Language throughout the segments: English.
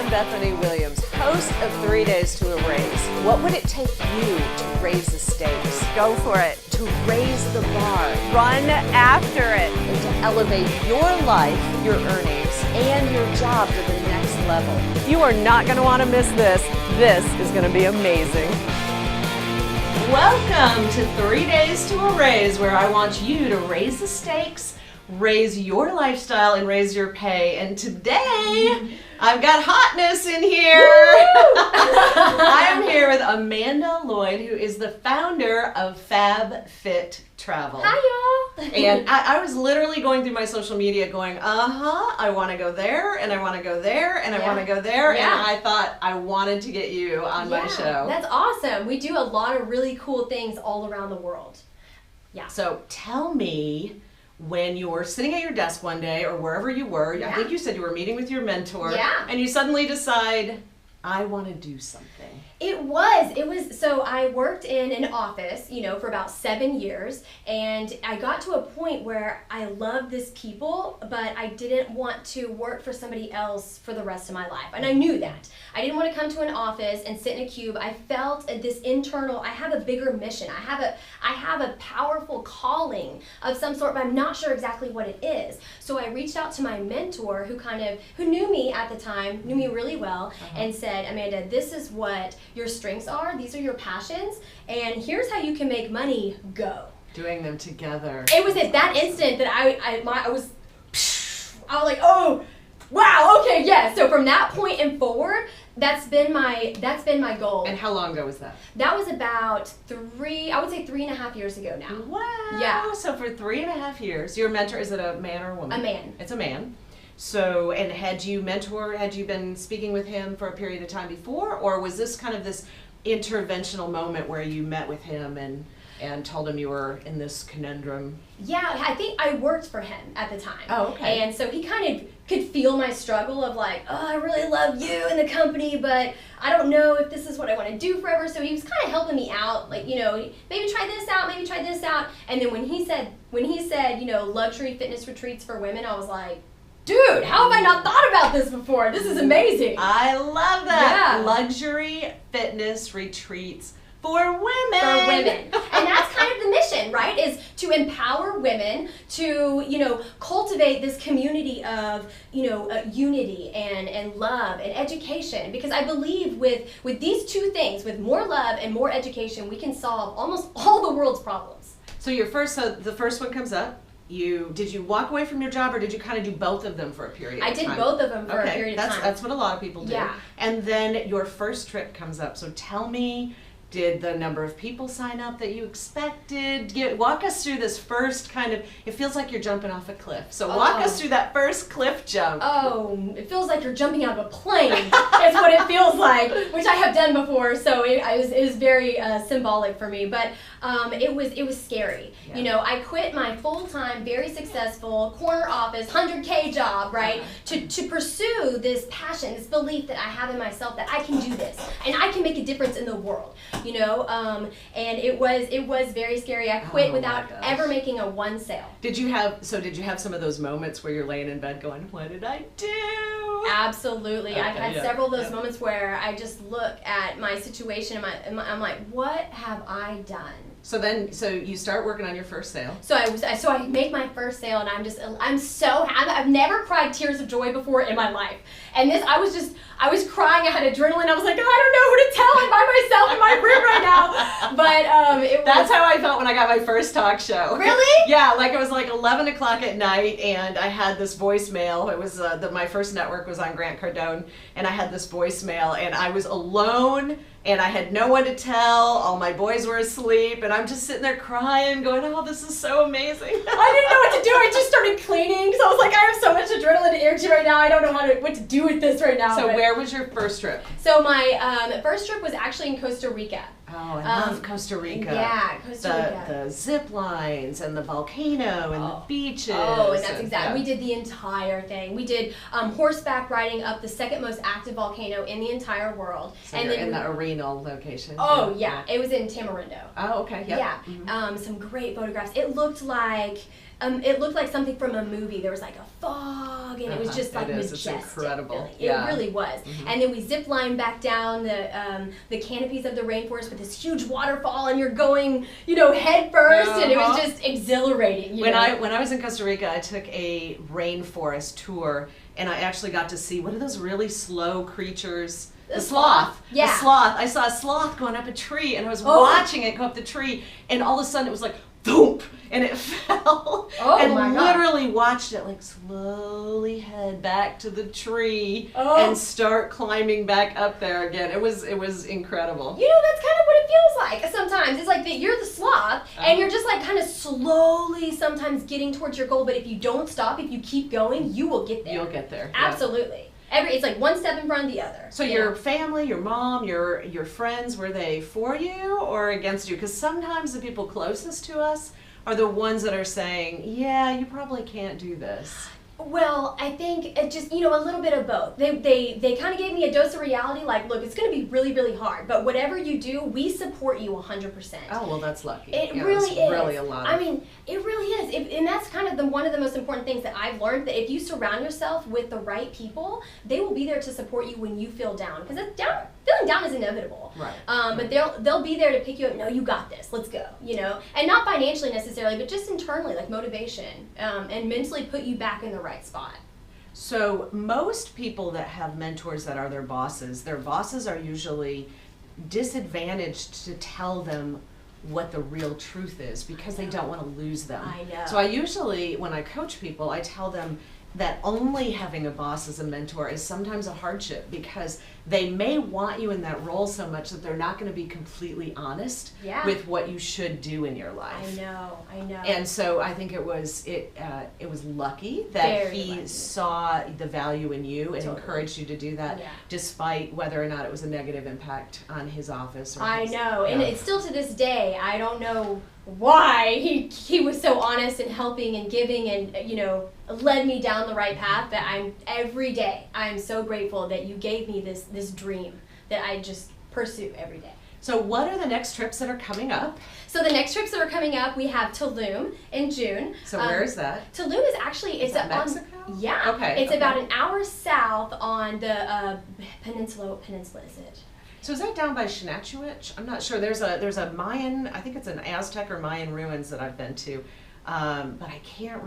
Bethany Williams, host of 3 Days to a Raise. What would it take you to raise the stakes? Go for it. To raise the bar? Run after it. And to elevate your life, your earnings, and your job to the next level? You are not going to want to miss this. This is going to be amazing. Welcome to 3 Days to a Raise, where I want you to raise the stakes, raise your lifestyle, and raise your pay. And today, I've got hotness in here. I'm here with Amanda Loyd, who is the founder of Fab Fit Travel. Hi, y'all. And I was literally going through my social media going, I want to go there, and I want to go there, and I want to go there. Yeah. And I thought I wanted to get you on my show. That's awesome. We do a lot of really cool things all around the world. Yeah. So tell me, when you're sitting at your desk one day or wherever you were, I think you said you were meeting with your mentor, and you suddenly decide, I want to do something. It was, so I worked in an office, for about 7 years, and I got to a point where I loved this people, but I didn't want to work for somebody else for the rest of my life, and I knew that. I didn't want to come to an office and sit in a cube. I felt this internal, I have a bigger mission. I have a powerful calling of some sort, but I'm not sure exactly what it is. So I reached out to my mentor who knew me at the time, knew me really well, and said, Amanda, this is what your strengths are, these are your passions, and here's how you can make money, go. Doing them together. It was at that instant that I was like, oh, wow, okay, yeah. So from that point and forward, that's been my goal. And how long ago was that? That was about 3.5 years ago now. Wow. Yeah. So for 3.5 years, your mentor, is it a man or a woman? A man. It's a man. So, and had you been speaking with him for a period of time before, or was this kind of this interventional moment where you met with him and told him you were in this conundrum? Yeah, I think I worked for him at the time. Oh, okay. And so he kind of could feel my struggle of like, oh, I really love you and the company, but I don't know if this is what I want to do forever. So he was kind of helping me out, like, maybe try this out, maybe try this out. And then when he said, luxury fitness retreats for women, I was like, dude, how have I not thought about this before? This is amazing. I love that. Yeah. Luxury fitness retreats for women. For women. And that's kind of the mission, right? Is to empower women to, cultivate this community of, unity and love and education. Because I believe with these two things, with more love and more education, we can solve almost all the world's problems. So the first one comes up. Did you walk away from your job, or did you kind of do both of them for a period of time? I did both of them for a period of time. That's what a lot of people do. Yeah. And then your first trip comes up. So tell me, did the number of people sign up that you expected? Walk us through this first it feels like you're jumping off a cliff. So walk us through that first cliff jump. Oh, it feels like you're jumping out of a plane. Is what it feels like, which I have done before. So it was very symbolic for me. But it was scary. Yeah. I quit my full-time, very successful corner office, 100K job, right, to pursue this passion, this belief that I have in myself that I can do this and I can make a difference in the world. And it was very scary. I quit without ever making a one sale. Did you have some of those moments where you're laying in bed going, what did I do? Absolutely. Okay, I've had several of those moments where I just look at my situation and I'm like, what have I done? So you start working on your first sale. So I make my first sale, and I'm so happy. I've never cried tears of joy before in my life. And this, I was crying. I had adrenaline. I was like, I don't know who to tell. I'm by myself in my room right now. But that's how I felt when I got my first talk show. Really? Yeah, it was 11 o'clock at night, and I had this voicemail. It was my first network was on Grant Cardone, and I had this voicemail, and I was alone. And I had no one to tell. All my boys were asleep, and I'm just sitting there crying, going, "Oh, this is so amazing." I didn't know what to do. I just started cleaning, so I was like, "I have so much adrenaline and energy right now. I don't know what to do with this right now." So, where was your first trip? So my first trip was actually in Costa Rica. Oh, I love Costa Rica. Yeah, Costa Rica. The zip lines and the volcano and the beaches. Oh, and that's exactly. We did the entire thing. We did horseback riding up the second most active volcano in the entire world. So and you're then in the arenal location. Oh, yeah. It was in Tamarindo. Oh, okay. Yep. Yeah. Some great photographs. It looked like it looked like something from a movie. There was like a fog, and it was just like majestic. It's incredible. It really was. And then we zip lined back down the canopies of the rainforest with this huge waterfall, and you're going, head first, and it was just exhilarating. When I was in Costa Rica, I took a rainforest tour, and I actually got to see, what are those really slow creatures? The sloth. Yeah. The sloth. I saw a sloth going up a tree, and I was watching it go up the tree, and all of a sudden it was like, thump, and it fell. And literally watched it like slowly head back to the tree and start climbing back up there again. It was incredible. That's kind of what it feels like sometimes. It's like that you're the sloth, and you're just like kind of slowly sometimes getting towards your goal, but if you don't stop, if you keep going, you will get there. You'll get there. Absolutely. It's like one step in front of the other. So your family, your mom, your friends, were they for you or against you? Because sometimes the people closest to us are the ones that are saying, yeah, you probably can't do this. Well, I think it just, a little bit of both. They kind of gave me a dose of reality, like, look, it's going to be really, really hard, but whatever you do, we support you 100%. Oh, well, that's lucky. It really is. Really a lot. It really is. And that's kind of one of the most important things that I've learned, that if you surround yourself with the right people, they will be there to support you when you feel down. Because feeling down is inevitable. Right. But they'll be there to pick you up. No, you got this. Let's go. And not financially necessarily, but just internally, like motivation, and mentally put you back in the right spot. So most people that have mentors that are their bosses are usually disadvantaged to tell them what the real truth is because they don't want to lose them. I know. So I usually, when I coach people, I tell them that only having a boss as a mentor is sometimes a hardship because they may want you in that role so much that they're not going to be completely honest with what you should do in your life. I know. And so I think it was lucky that he saw the value in you and encouraged you to do that, despite whether or not it was a negative impact on his office. I know, and it's still to this day, I don't know why he was so honest and helping and giving and led me down the right path, that every day I'm so grateful that you gave me this dream that I just pursue every day. So what are the next trips that are coming up? So the next trips that are coming up, we have Tulum in June. So where is that? Tulum is actually, it's Mexico? Yeah. Okay. It's about an hour south on the peninsula. What peninsula is it? So is that down by Chinachouich? I'm not sure. There's a Mayan, I think it's an Aztec or Mayan ruins that I've been to, but I can't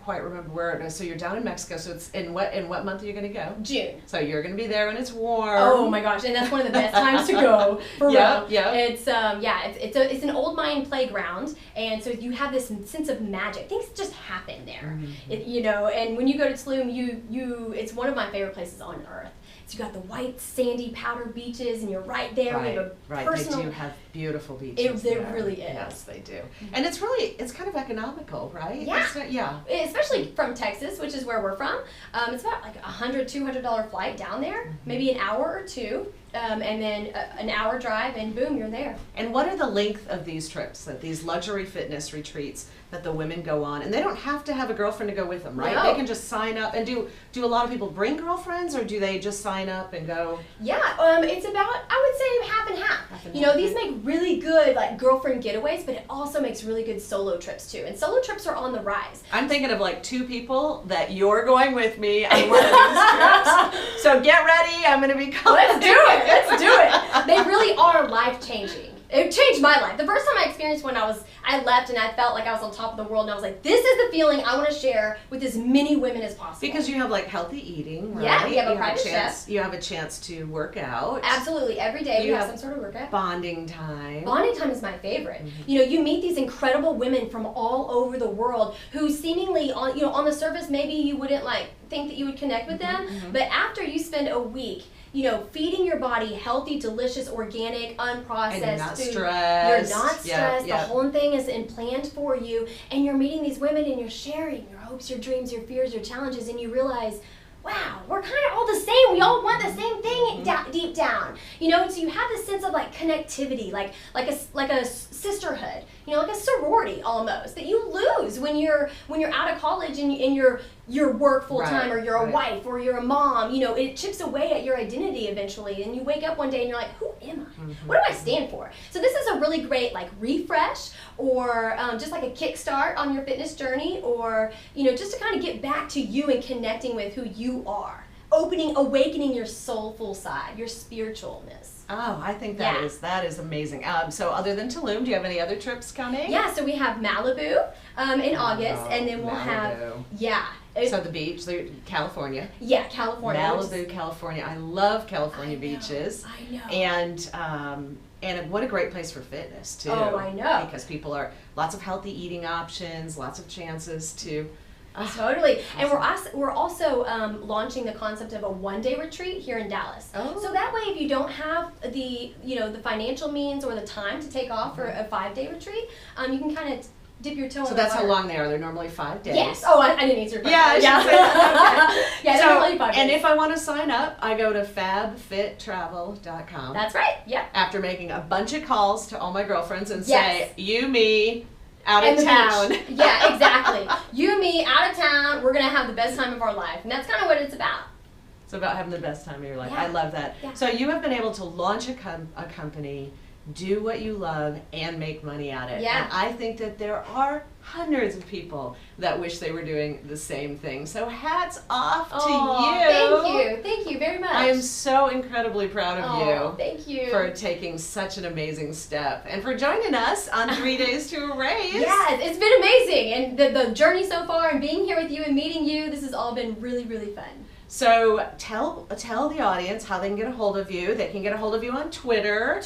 quite remember where it is. So you're down in Mexico. So it's in what month are you going to go? June. So you're going to be there when it's warm. Oh my gosh, and that's one of the best times to go. For real. Yeah. It's it's an old Mayan playground, and so you have this sense of magic. Things just happen there. And when you go to Tulum, it's one of my favorite places on earth. So you got the white sandy powder beaches, and you're right there. Right, we have a personal. They do have beautiful beaches. It really is. Yes, they do. And it's kind of economical, right? Yeah. Especially from Texas, which is where we're from. It's about like $100-$200 flight down there, maybe an hour or two. And then an hour drive, and boom, you're there. And what are the length of these trips, these luxury fitness retreats that the women go on? And they don't have to have a girlfriend to go with them, right? No. They can just sign up. And do a lot of people bring girlfriends, or do they just sign up and go? Yeah, it's about, I would say, half and half. These make really good like girlfriend getaways, but it also makes really good solo trips too. And solo trips are on the rise. I'm thinking of like 2 people that you're going with me on one of these trips. So get ready. I'm going to be coming. Let's do it. Let's do it. They really are life-changing. It changed my life. The first time I experienced one, I left and I felt like I was on top of the world, and I was like, this is the feeling I want to share with as many women as possible. Because you have like healthy eating, right? Yeah, we have a private chef. You have a chance to work out. Absolutely. Every day we have some sort of workout. Bonding time. Bonding time is my favorite. Mm-hmm. You meet these incredible women from all over the world who seemingly on the surface maybe you wouldn't think that you would connect with them, but after you spend a week feeding your body healthy, delicious, organic, unprocessed and you're not food. stressed. You're not stressed. The whole thing is planned for you, and you're meeting these women, and you're sharing your hopes, your dreams, your fears, your challenges, and you realize, wow, we're kind of all the same. We all want the same thing deep down. So you have this sense of connectivity, like a sisterhood, like a sorority almost, that you lose when you're out of college and you're work full time, or you're a wife, or you're a mom. It chips away at your identity eventually, and you wake up one day and you're like, who am I? What do I stand for? So this is a really great like refresh, or just like a kickstart on your fitness journey, or just to kind of get back to you and connecting with who you are, awakening your soulful side, your spiritualness. Oh, I think that is amazing. So other than Tulum, do you have any other trips coming? Yeah, so we have Malibu in August, and then we'll have So the beach, California. Yeah, California. Malibu, California. I love California beaches. I know. And what a great place for fitness too. Oh, I know. Because people are lots of healthy eating options, lots of chances to. Totally. And we're also launching the concept of a one-day retreat here in Dallas. Oh. So that way, if you don't have the the financial means or the time to take off for a 5-day retreat, you can kind of dip your toe in the So that's water. how long they are. They're normally 5 days. Yes. Oh, I didn't answer your question. Yeah, I should say that. Okay. Yeah, they're normally 5 days. And if I want to sign up, I go to fabfittravel.com. That's right. Yep. After making a bunch of calls to all my girlfriends and Yes. say, you, me, out And of the town. beach. Yeah, exactly. You and me, out of town, we're going to have the best time of our life. And that's kind of what it's about. It's about having the best time of your life. Yeah. I love that. Yeah. So you have been able to launch a company, do what you love, and make money at it. Yeah. And I think that there are hundreds of people that wish they were doing the same thing. So hats off to you. Thank you very much. I am so incredibly proud of you. Thank you. For taking such an amazing step and for joining us on 3 Days to a Raise. Yes, it's been amazing. And the journey so far and being here with you and meeting you, this has all been really, really fun. So tell the audience how they can get a hold of you. They can get a hold of you on Twitter.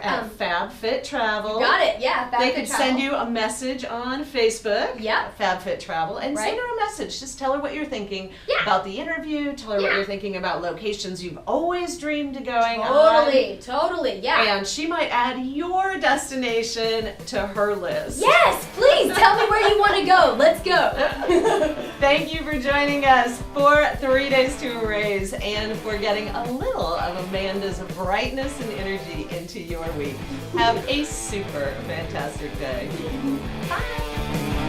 At Fab Fit Travel. Got it, yeah. They can send you a message on Facebook. Yep. Fab Fit Travel. And send her a message. Just tell her what you're thinking about the interview. Tell her what you're thinking about locations you've always dreamed of going on. Totally, yeah. And she might add your destination to her list. Yes, please tell me where you want to go. Let's go. Thank you for joining us for 3 Days to a Raise and for getting a little of Amanda's brightness and energy into your week. Have a super fantastic day. Bye.